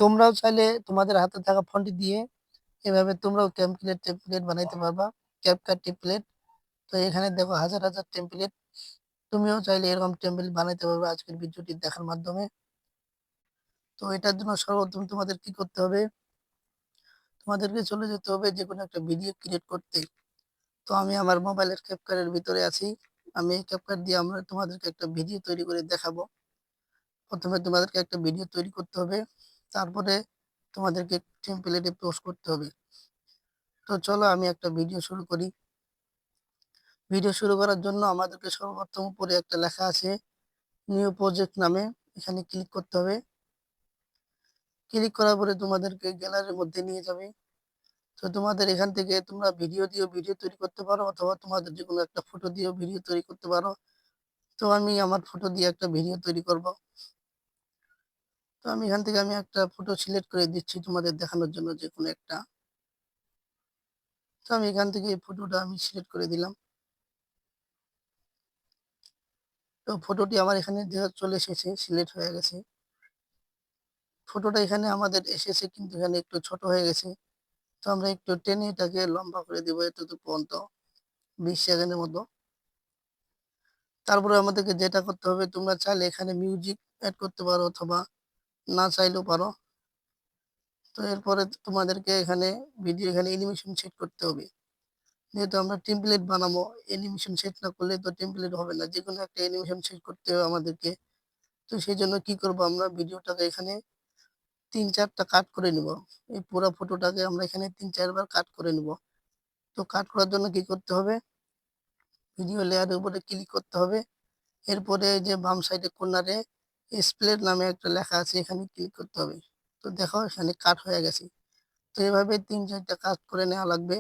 তোমরাও চাইলে তোমাদের হাতে থাকা ফোনটি দিয়ে এভাবে তোমরাও টেমপ্লেট বানাইতে পারবা। CapCut template. তো এখানে দেখো হাজার হাজার টেমপ্লেট। তুমিও চাইলে এরকম টেমপ্লেট বানাইতে পারবে আজকের ভিডিওটি দেখার মাধ্যমে। তো এটার জন্য সর্বপ্রথম তোমাদের কি করতে হবে, তোমাদেরকে চলে যেতে হবে যে কোনো একটা ভিডিও ক্রিয়েট করতে। তো আমি আমার মোবাইলের ক্যাপকাটের ভিতরে আছি। আমি এই ক্যাপকাট দিয়ে আমরা তোমাদেরকে একটা ভিডিও তৈরি করে দেখাবো। প্রথমে তোমাদেরকে একটা ভিডিও তৈরি করতে হবে, তারপরে তোমাদেরকে টেমপ্লেটে পোস্ট করতে হবে। তো চলো আমি একটা ভিডিও শুরু করি। ভিডিও শুরু করার জন্য আমাদেরকে সর্বপ্রথম উপরে একটা লেখা আছে নিউ প্রজেক্ট নামে, এখানে ক্লিক করতে হবে। ক্লিক করার পরে তোমাদেরকে গ্যালারির মধ্যে নিয়ে যাবে। তো তোমাদের এখান থেকে তোমরা ভিডিও দিয়েও ভিডিও তৈরি করতে পারো, অথবা তোমাদের যে কোনো একটা ফটো দিয়েও ভিডিও তৈরি করতে পারো। তো আমি আমার ফটো দিয়ে একটা ভিডিও তৈরি করব। তো আমি এখান থেকে একটা ফটো সিলেক্ট করে দিচ্ছি তোমাদের দেখানোর জন্য, যে কোনো একটা। তো আমি এখান থেকে এই ফটোটা আমি সিলেক্ট করে দিলাম। তো ফটোটি আমার এখানে চলে এসেছে, সিলেক্ট হয়ে গেছে। ফটোটা এখানে আমাদের এসেছে, কিন্তু এখানে একটু ছোট হয়ে গেছে। তো আমরা একটু টেনে এটাকে লম্বা করে দিব এতটুকু পর্যন্ত, 20 সেকেন্ডের মতো। তারপরে আমাদেরকে যেটা করতে হবে, তোমরা চাইলে এখানে মিউজিক অ্যাড করতে পারো, অথবা না চাইলেও পারো। তো এরপরে তোমাদেরকে এখানে এখানে অ্যানিমেশন সেট করতে হবে। যেহেতু আমরা টেমপ্লেট বানাবো, অ্যানিমেশন সেট না করলে তো টেমপ্লেট হবে না, যে কোনো একটা অ্যানিমেশন সেট করতে হবে আমাদেরকে। তো সেই জন্য কি করব, আমরা ভিডিওটাকে এখানে 3-4টা কাট করে নিব। এই পুরো ফটোটাকে আমরা এখানে 3-4 বার কাট করে নিব। তো কাট করার জন্য কি করতে হবে, ভিডিও লেয়ারের উপরে ক্লিক করতে হবে। এরপরে যে বাম সাইডে কর্নারে স্প্লিট নামে একটা লেখা আছে, এখানে ক্লিক করতে হবে। তো দেখো এখানে কাট হয়ে গেছে। তো এভাবে 3-4টা কাট করে নেওয়া লাগবে।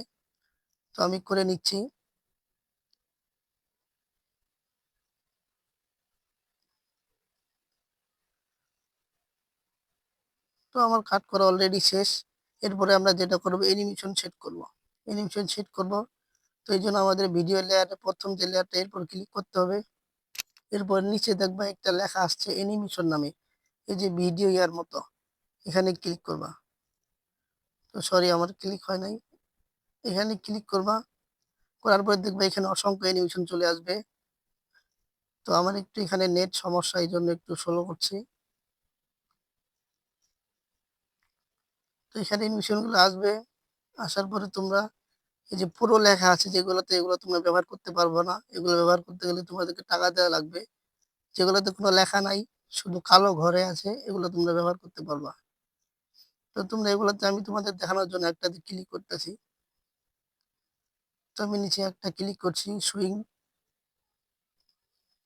তো আমি করে নিচ্ছি। তো আমার কাট করা অলরেডি শেষ। এরপরে আমরা যেটা করবো, অ্যানিমেশন সেট করব। অ্যানিমেশন সেট করব। তো এই জন্য আমাদের ভিডিও লেয়ারে প্রথম যে লেয়ারটা, এরপর ক্লিক করতে হবে। এরপর নিচে দেখবা একটা লেখা আসছে অ্যানিমেশন নামে, এই যে ভিডিও ইয়ার মতো, এখানে ক্লিক করবা। তো সরি, আমার ক্লিক হয় নাই। এখানে ক্লিক করবা, করার পর দেখবা এখানে অসংখ্য অ্যানিমেশন চলে আসবে। তো আমার একটু এখানে নেট সমস্যা, এই জন্য একটু স্লো করছি। তো এখানে অ্যানিমেশন গুলো আসবে। আসার পরে তোমরা এই যে পুরো লেখা আছে যেগুলোতে, এগুলো তোমরা ব্যবহার করতে পারবে না। এগুলো ব্যবহার করতে গেলে তোমাদেরকে টাকা দেওয়া লাগবে। যেগুলোতে কোনো লেখা নাই, শুধু কালো ঘরে আছে, এগুলো তোমরা ব্যবহার করতে পারবা। তো তোমরা এগুলোতে, আমি তোমাদের দেখানোর জন্য একটাতে ক্লিক করতেছি। তো আমি নিচে একটা ক্লিক করছি, সুইং।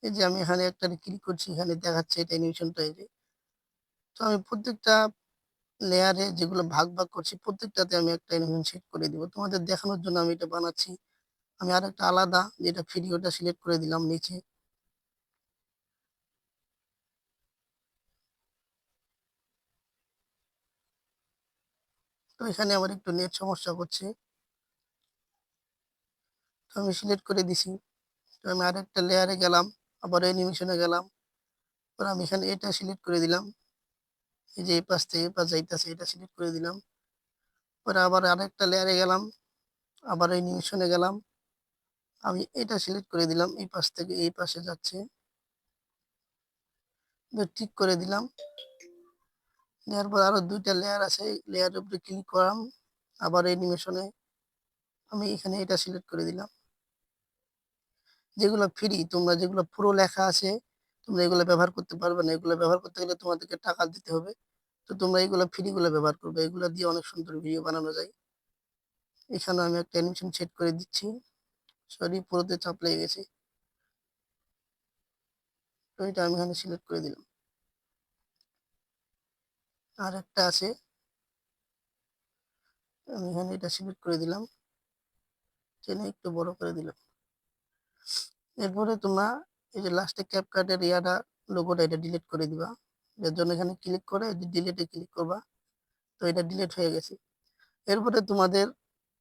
এই যে আমি এখানে একটা ক্লিক করছি, এখানে দেখাচ্ছে এটা অ্যানিমেশনটা, এই যে। তো আমি প্রত্যেকটা লেয়ারে যেগুলো ভাগ ভাগ করছি, প্রত্যেকটাতে আমি একটা অ্যানিমেশন সেট করে দিব তোমাদের দেখানোর জন্য, আমি এটা বানাচ্ছি। আমি আর একটা আলাদা যেটা ভিডিওটা সিলেক্ট করে দিলাম নিচে। তো এখানে আমার একটু নেট সমস্যা করছে। তো আমি সিলেক্ট করে দিছি। তো আমি আরেকটা লেয়ারে গেলাম, আবার অ্যানিমেশনে গেলাম। পরে আমি এখানে এটা সিলেক্ট করে দিলাম। এই যে এই পাশ থেকে এই পাশ যাইতেছে, এটা সিলেক্ট করে দিলাম। পরে আবার আরেকটা লেয়ারে গেলাম, আবার অ্যানিমেশনে গেলাম। আমি এটা সিলেক্ট করে দিলাম, এই পাশ থেকে এই পাশে যাচ্ছে। ঠিক করে দিলাম। দেওয়ার পর আরো 2টা লেয়ার আছে, লেয়ারের উপরে ক্লিক করলাম। আবার অ্যানিমেশনে আমি এখানে এটা সিলেক্ট করে দিলাম। যেগুলো ফ্রি, তোমরা যেগুলো পুরো লেখা আছে, তোমরা এগুলো ব্যবহার করতে পারবে না। এগুলো ব্যবহার করতে গেলে তোমাদেরকে টাকা দিতে হবে। তো তোমরা এগুলো ফ্রি গুলো ব্যবহার করবে, এগুলো দিয়ে অনেক সুন্দর ভিডিও বানানো যায়। এখানে আমি একটা অ্যানিমেশন সেট করে দিচ্ছি। সরি, পুরোতে চাপ লেগে গেছে। তো এটা আমি এখানে সিলেক্ট করে দিলাম। আর একটা আছে, আমি এখানে এটা সিলেক্ট করে দিলাম, টেনে একটু বড় করে দিলাম। এরপরে তোমরা এই যে লাস্টে ক্যাপকাটের ইয়াটা, লোগোটা, এটা ডিলিট করে দিবা। এর জন্য এখানে ক্লিক করে ডিলিটে ক্লিক করবা। তো এটা ডিলিট হয়ে গেছে। এরপরে তোমাদের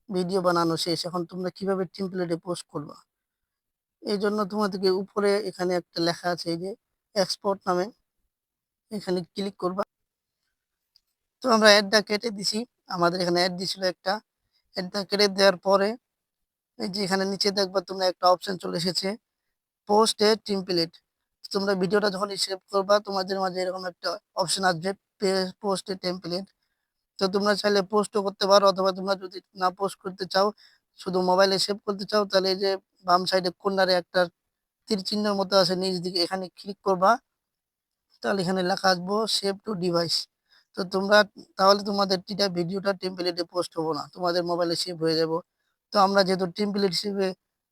ভিডিও বানানো শেষ। এখন তোমরা কিভাবে টেমপ্লেটে পোস্ট করবা, এই জন্য তোমাদেরকে উপরে এখানে একটা লেখা আছে, এই যে এক্সপোর্ট নামে, এখানে ক্লিক করবা। তো আমরা অ্যাডটা কেটে দিছি। আমাদের এখানে অ্যাড দিছিল একটা। অ্যাডটা কেটে দেওয়ার পরে এই যে এখানে নিচে দেখবা তোমরা একটা অপশন চলে এসেছে পোস্ট এ টেমপ্লেট। তোমরা ভিডিওটা যখনই সেভ করবা তোমাদের মাঝে এরকম একটা অপশন আসবে পোস্ট এ টেমপ্লেট। তো তোমরা চাইলে পোস্টও করতে পারো, অথবা তোমরা যদি না পোস্ট করতে চাও, শুধু মোবাইলে সেভ করতে চাও, তাহলে এই যে বাম সাইডে কর্নারে একটা তীর চিহ্নের মতো আছে নিচ দিকে, এখানে ক্লিক করবা। তাহলে এখানে লেখা আসবো সেভ টু ডিভাইস। তো তোমরা তাহলে তোমাদের ভিডিওটা টেমপ্লেটে পোস্ট হবো না, তোমাদের মোবাইলে সেভ হয়ে যাব। তো আমরা যেহেতু টেমপ্লেট হিসেবে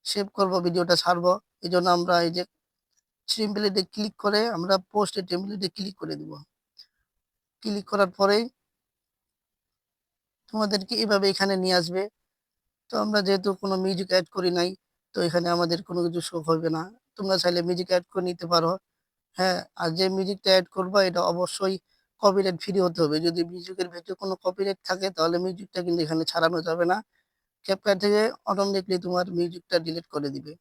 সেভ করব, ভিডিওটা ছাড়বো, এই জন্য আমরা এই যে টেমপ্লেটে ক্লিক করে আমরা পোস্টে টেমপ্লেটে ক্লিক করে দিব। ক্লিক করার পরেই তোমাদেরকে এভাবে এখানে নিয়ে আসবে। তো আমরা যেহেতু কোনো মিউজিক অ্যাড করি নাই, তো এখানে আমাদের কোনো কিছু শো হবে না। তোমরা চাইলে মিউজিক অ্যাড করে নিতে পারো। হ্যাঁ, আর যে মিউজিকটা অ্যাড করবা এটা অবশ্যই কপিরাইট ফ্রি হতে হবে। যদি মিউজিকের ভেতরে কোনো কপিরাইট থাকে তাহলে মিউজিকটা কিন্তু এখানে ছাড়ানো যাবে না। ক্যাপকাট থেকে অটোমেটিকলি তোমার মিউজিকটা ডিলিট করে দিবে।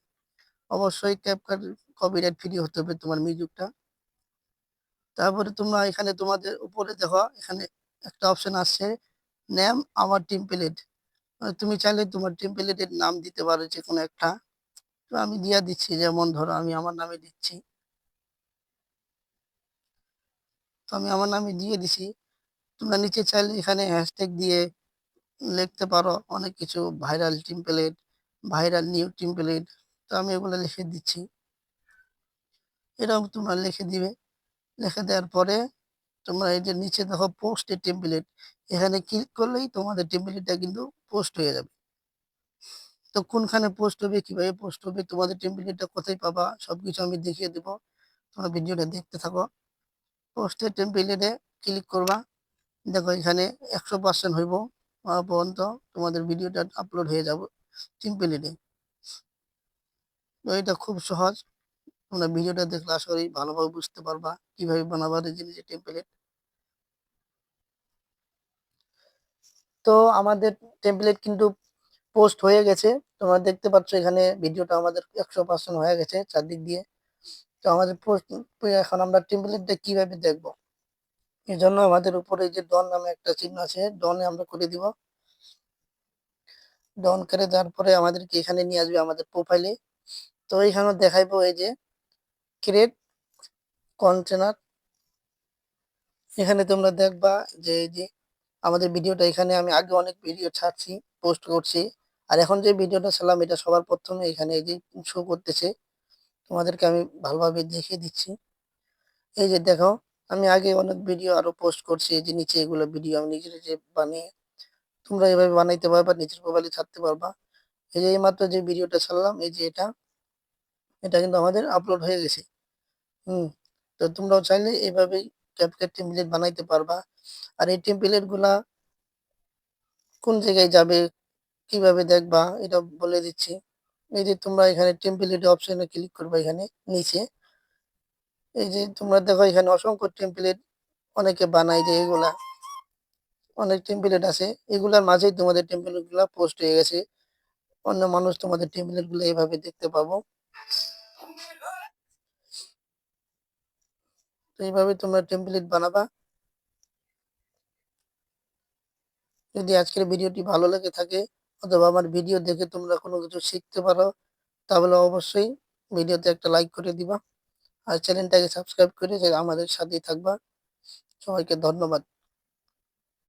অবশ্যই ক্যাপকাট কপিরাইট ফ্রি হতে হবে তোমার মিউজিকটা। তারপরে তোমরা এখানে তোমাদের উপরে দেখো এখানে একটা অপশন আসছে নেম আমার টেমপ্লেট। তুমি চাইলে তোমার টেমপ্লেটের নাম দিতে পারো যে কোনো একটা। তো আমি দিয়া দিচ্ছি, যেমন ধরো আমি আমার নামে দিচ্ছি। তো আমি আমার নামে দিয়ে দিছি। তোমরা নিচে চাইলে এখানে হ্যাশট্যাগ দিয়ে লিখতে পারো অনেক কিছু, viral template, viral new template. তো আমি এগুলো লিখে দিচ্ছি। এরকম তোমরা লিখে দিবে। লিখে দেওয়ার পরে তোমরা এই যে নিচে দেখো পোস্ট এ টেমপ্লেট, এখানে ক্লিক করলেই তোমাদের টেমপ্লেটটা কিন্তু পোস্ট হয়ে যাবে। তো কোনখানে পোস্ট হবে, কিভাবে পোস্ট হবে, তোমাদের টেমপ্লেটটা কোথায় পাবা, সবকিছু আমি দেখিয়ে দেবো। তোমরা ভিডিওটা দেখতে থাকো। পোস্টের টেমপ্লেটে ক্লিক করবা। দেখো এখানে 100% হইব, হওয়া পর্যন্ত তোমাদের ভিডিওটা আপলোড হয়ে যাব টেমপ্লেটে। তো এটা খুব সহজ। তোমরা ভিডিওটা দেখলে আশা করি ভালোভাবে বুঝতে পারবা কিভাবে বানাবা এই জিনিসের টেমপ্লেট। তো আমাদের টেমপ্লেট কিন্তু পোস্ট হয়ে গেছে। তোমরা দেখতে পাচ্ছ এখানে ভিডিওটা আমাদের 100% হয়ে গেছে চারদিক দিয়ে। তো আমাদের পোস্ট, এখন আমরা টেমপ্লেটটা কিভাবে দেখবো, এই জন্য আমাদের উপরে যে ডন নামে একটা চিহ্ন আছে, ডনে আমরা করে দিব। ডন করে দেওয়ার পরে আমাদেরকে এখানে নিয়ে আসবে আমাদের প্রোফাইলে। তো এখানে দেখাইবো এই যে ক্রিয়েট কন্টেনার। এখানে তোমরা দেখবা যে এই যে আমাদের ভিডিওটা, এখানে আমি আগে অনেক ভিডিও ছাড়ছি, পোস্ট করছি। আর এখন যে ভিডিওটা ছাড়লাম এটা সবার প্রথমে এখানে এই যে শো করতেছে। তোমাদেরকে আমি ভালোভাবে দেখিয়ে দিচ্ছি। এই যে দেখো, আমি আগে অনেক ভিডিও আরো পোস্ট করছি, এই যে নিচে এগুলো ভিডিও আমি নিজে নিজে বানিয়ে, তোমরা এভাবে বানাইতে পারবা, নিজের মোবাইলে ছাড়তে পারবা। এই যে এইমাত্র যে ভিডিওটা ছাড়লাম, এই যে এটা এটা কিন্তু আমাদের আপলোড হয়ে গেছে। হুম। তো তোমরাও চাইলে এইভাবেই ক্যাপকাট টেমপ্লেট বানাইতে পারবা। আর এই টেমপ্লেট গুলা কোন জায়গায় যাবে, কিভাবে দেখবা, এটা বলে দিচ্ছি। এই যে তোমরা এখানে টেমপ্লেট অপশনে ক্লিক করবা, এখানে নিচে এই যে তোমরা দেখো এখানে অসংখ্য টেমপ্লেট অনেকে বানায়, যে এগুলা অনেক টেমপ্লেট আছে, এগুলার মাঝেই তোমাদের টেমপ্লেট গুলা পোস্ট হয়ে গেছে। অন্য মানুষ তোমাদের টেমপ্লেট গুলো এইভাবে দেখতে পাবো। তো এইভাবে তোমরা টেমপ্লেট বানাবা। যদি আজকের ভিডিওটি ভালো লেগে থাকে, অথবা আমার ভিডিও দেখে তোমরা কোনো কিছু শিখতে পারো, তাহলে অবশ্যই ভিডিওতে একটা লাইক করে দিবা। আর চ্যানেলটাকে সাবস্ক্রাইব করে যে আমাদের সাথেই থাকবা। সবাইকে ধন্যবাদ।